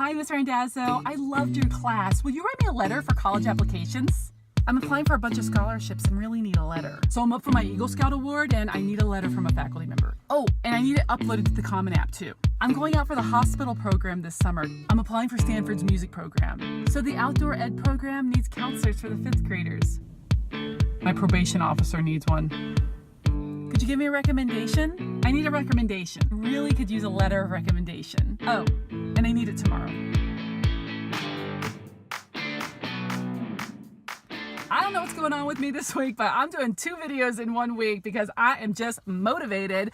Hi, Ms. Randazzo. I loved your class. Will you write me a letter for college applications? I'm applying for a bunch of scholarships and really need a letter. So I'm up for my Eagle Scout Award and I need a letter from a faculty member. Oh, and I need it uploaded to the Common App too. I'm going out for the hospital program this summer. I'm applying for Stanford's music program. So the outdoor ed program needs counselors for the 5th graders. My probation officer needs one. Could you give me a recommendation? I need a recommendation. Really could use a letter of recommendation. Oh, and I need it tomorrow. I don't know what's going on with me this week, but I'm doing 2 videos in 1 week because I am just motivated.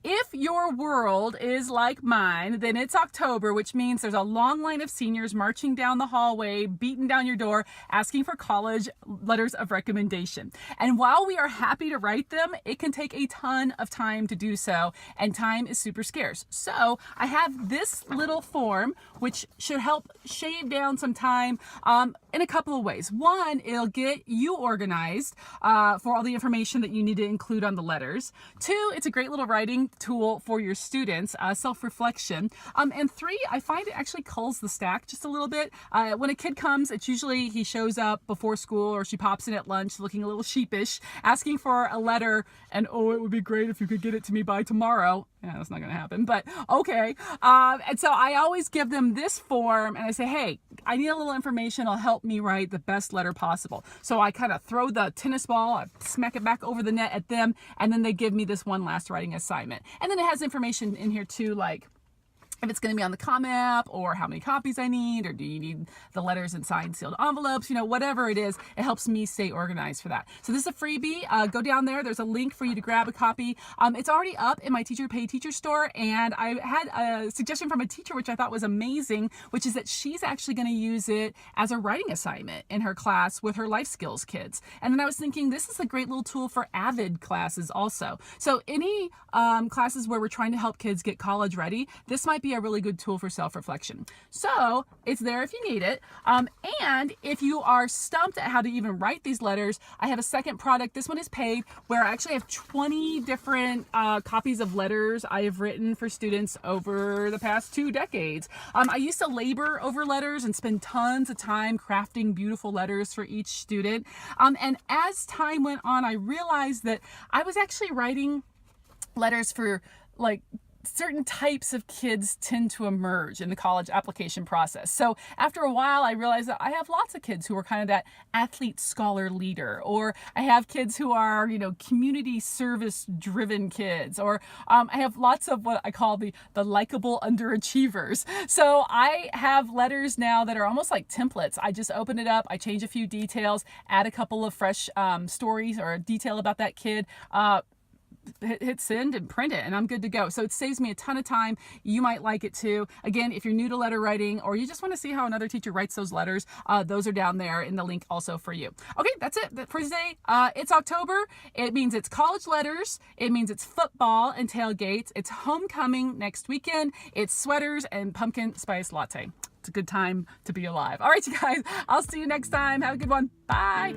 If your world is like mine, then it's October, which means there's a long line of seniors marching down the hallway, beating down your door, asking for college letters of recommendation. And while we are happy to write them, it can take a ton of time to do so, and time is super scarce. So I have this little form, which should help shave down some time in a couple of ways. One, it'll get you organized for all the information that you need to include on the letters. 2, it's a great little writing tool for your students, self-reflection. And 3, I find it actually culls the stack just a little bit. When a kid comes, it's usually he shows up before school or she pops in at lunch looking a little sheepish, asking for a letter, and oh, it would be great if you could get it to me by tomorrow. Yeah, that's not going to happen, but okay. And so I always give them this form and I say, hey, I need a little information. It'll help me write the best letter possible. So I kind of throw the tennis ball, I smack it back over the net at them, and then they give me this one last writing assignment. And then it has information in here too, like if it's going to be on the Common App, or how many copies I need, or do you need the letters in signed sealed envelopes, you know, whatever it is, it helps me stay organized for that. So this is a freebie. Go down there. There's a link for you to grab a copy. It's already up in my Teacher Pay Teacher store, and I had a suggestion from a teacher, which I thought was amazing, which is that she's actually going to use it as a writing assignment in her class with her life skills kids. And then I was thinking, this is a great little tool for AVID classes also. So any classes where we're trying to help kids get college ready, this might be a really good tool for self-reflection. So it's there if you need it. And if you are stumped at how to even write these letters, I have a second product. This one is paid, where I actually have 20 different copies of letters I have written for students over the past 2 decades. I used to labor over letters and spend tons of time crafting beautiful letters for each student. And as time went on, I realized that I was actually writing letters for like certain types of kids tend to emerge in the college application process. So after a while, I realized that I have lots of kids who are kind of that athlete scholar leader, or I have kids who are, you know, community service driven kids, or I have lots of what I call the likable underachievers. So I have letters now that are almost like templates. I just open it up, I change a few details, add a couple of fresh stories or a detail about that kid, hit send and print it, and I'm good to go. So it saves me a ton of time. You might like it too. Again, if you're new to letter writing, or you just want to see how another teacher writes those letters, those are down there in the link also for you. Okay, that's it for today. It's October. It means it's college letters. It means it's football and tailgates. It's homecoming next weekend. It's sweaters and pumpkin spice latte. It's a good time to be alive. All right, you guys, I'll see you next time. Have a good one. Bye.